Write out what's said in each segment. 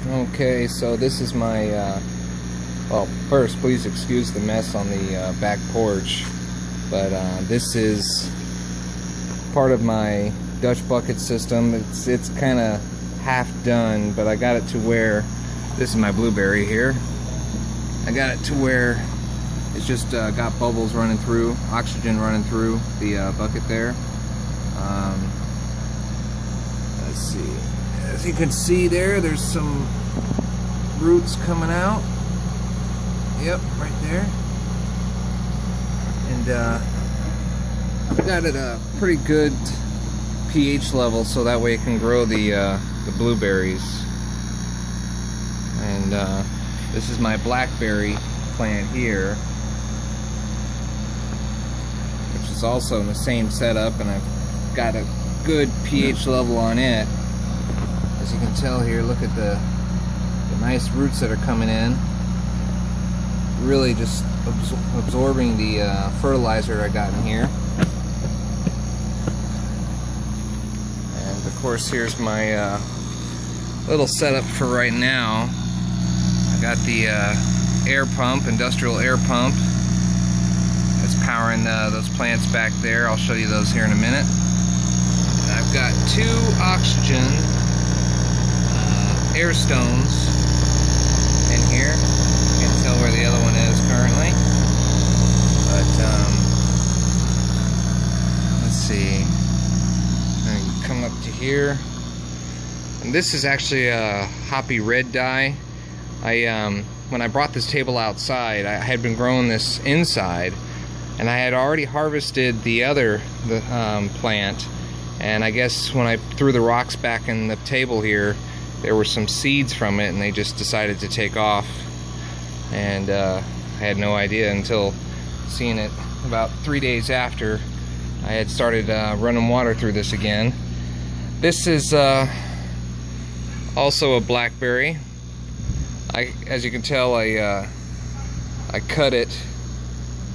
Okay, so this is my, well, first please excuse the mess on the back porch, but this is part of my Dutch bucket system. It's kind of half done, but I got it to where, this is my blueberry here, I got it to where it's just got bubbles running through, oxygen running through the bucket there. Let's see, as you can see there's some roots coming out. Yep, right there. And I got it a pretty good pH level so that way it can grow the blueberries. And this is my blackberry plant here, which is also in the same setup, and I've got a good pH level on it. As you can tell here, look at the nice roots that are coming in. Really just absorbing the fertilizer I got in here. And of course, here's my little setup for right now. I got the air pump, industrial air pump, that's powering those plants back there. I'll show you those here in a minute. And I've got 2 oxygen air stones in here. Can't tell where the other one is currently, but let's see. I can come up to here, and this is actually a hoppy red dye. When I brought this table outside, I had been growing this inside, and I had already harvested the other plant, and I guess when I threw the rocks back in the table here, there were some seeds from it, and they just decided to take off. And I had no idea until seeing it about 3 days after I had started running water through this again. This is also a blackberry. As you can tell, I cut it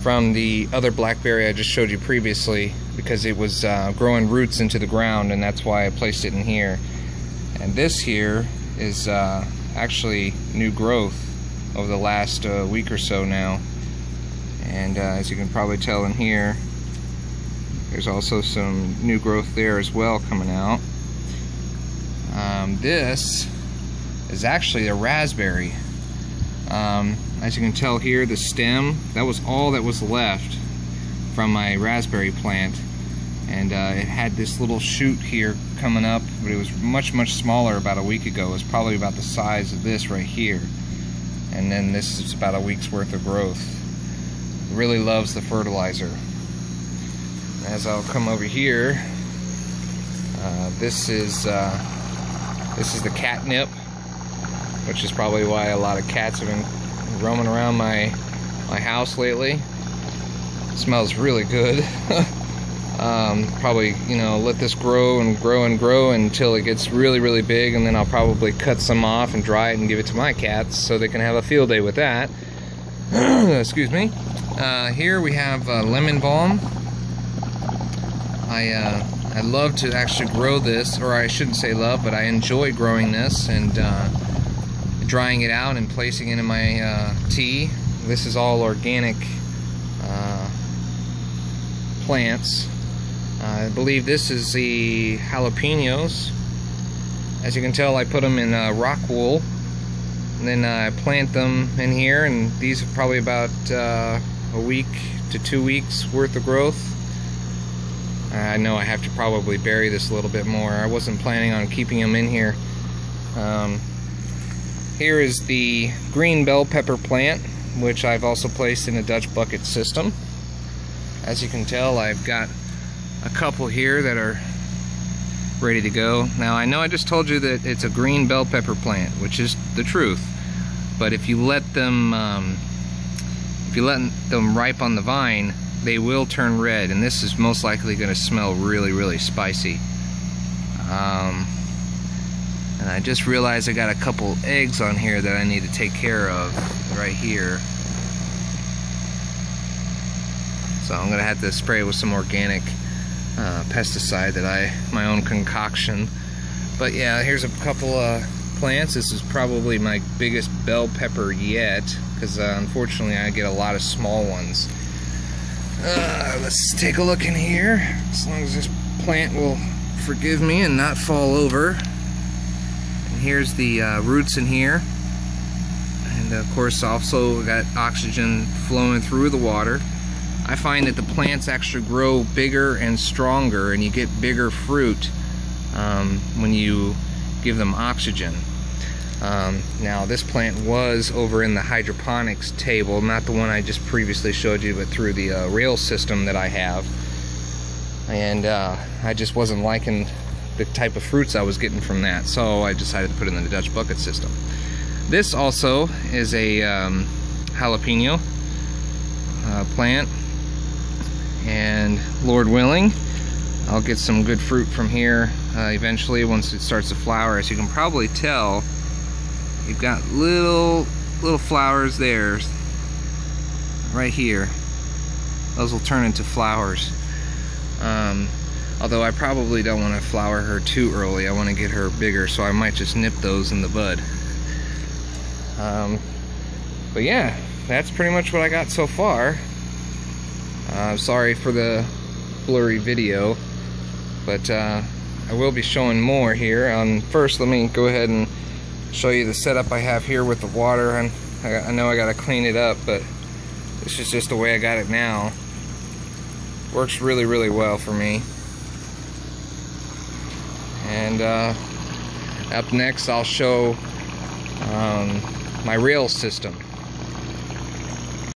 from the other blackberry I just showed you previously because it was growing roots into the ground, and that's why I placed it in here. And this here is actually new growth over the last week or so now. And as you can probably tell in here, there's also some new growth there as well coming out. This is actually a raspberry. As you can tell here, the stem, that was all that was left from my raspberry plant. And it had this little shoot here coming up, but it was much smaller about a week ago. It was probably about the size of this right here. And then this is about a week's worth of growth. It really loves the fertilizer. As I'll come over here, this is the catnip, which is probably why a lot of cats have been roaming around my house lately. It smells really good. Probably, you know, let this grow and grow and grow until it gets really big, and then I'll probably cut some off and dry it and give it to my cats so they can have a field day with that. Excuse me. Here we have lemon balm. I love to actually grow this, or I shouldn't say love, but I enjoy growing this and drying it out and placing it in my tea. This is all organic plants. I believe this is the jalapenos. As you can tell, I put them in rock wool, and then I plant them in here, and these are probably about a week to 2 weeks worth of growth. I know I have to probably bury this a little bit more. I wasn't planning on keeping them in here. Here is the green bell pepper plant, which I've also placed in a Dutch bucket system. As you can tell, I've got a couple here that are ready to go. Now, I know I just told you that it's a green bell pepper plant, which is the truth, but if you let them ripe on the vine, they will turn red, and this is most likely going to smell really spicy. And I just realized I got a couple eggs on here that I need to take care of right here. So I'm gonna have to spray with some organic pesticide that my own concoction. But yeah, here's a couple plants, this is probably my biggest bell pepper yet, because unfortunately I get a lot of small ones. Let's take a look in here, as long as this plant will forgive me and not fall over. And here's the roots in here, and of course also got oxygen flowing through the water. I find that the plants actually grow bigger and stronger, and you get bigger fruit when you give them oxygen. Now this plant was over in the hydroponics table, not the one I just previously showed you, but through the rail system that I have, and I just wasn't liking the type of fruits I was getting from that, so I decided to put it in the Dutch bucket system. This also is a jalapeno plant, and Lord willing, I'll get some good fruit from here eventually once it starts to flower. As you can probably tell, you've got little flowers there, right here. Those will turn into flowers. Although I probably don't want to flower her too early. I want to get her bigger, so I might just nip those in the bud. But yeah, that's pretty much what I got so far. Sorry for the blurry video, but I will be showing more here. First, let me go ahead and show you the setup I have here with the water. And I know I gotta clean it up, but this is just the way I got it now. Works really, really well for me. And up next, I'll show my rail system.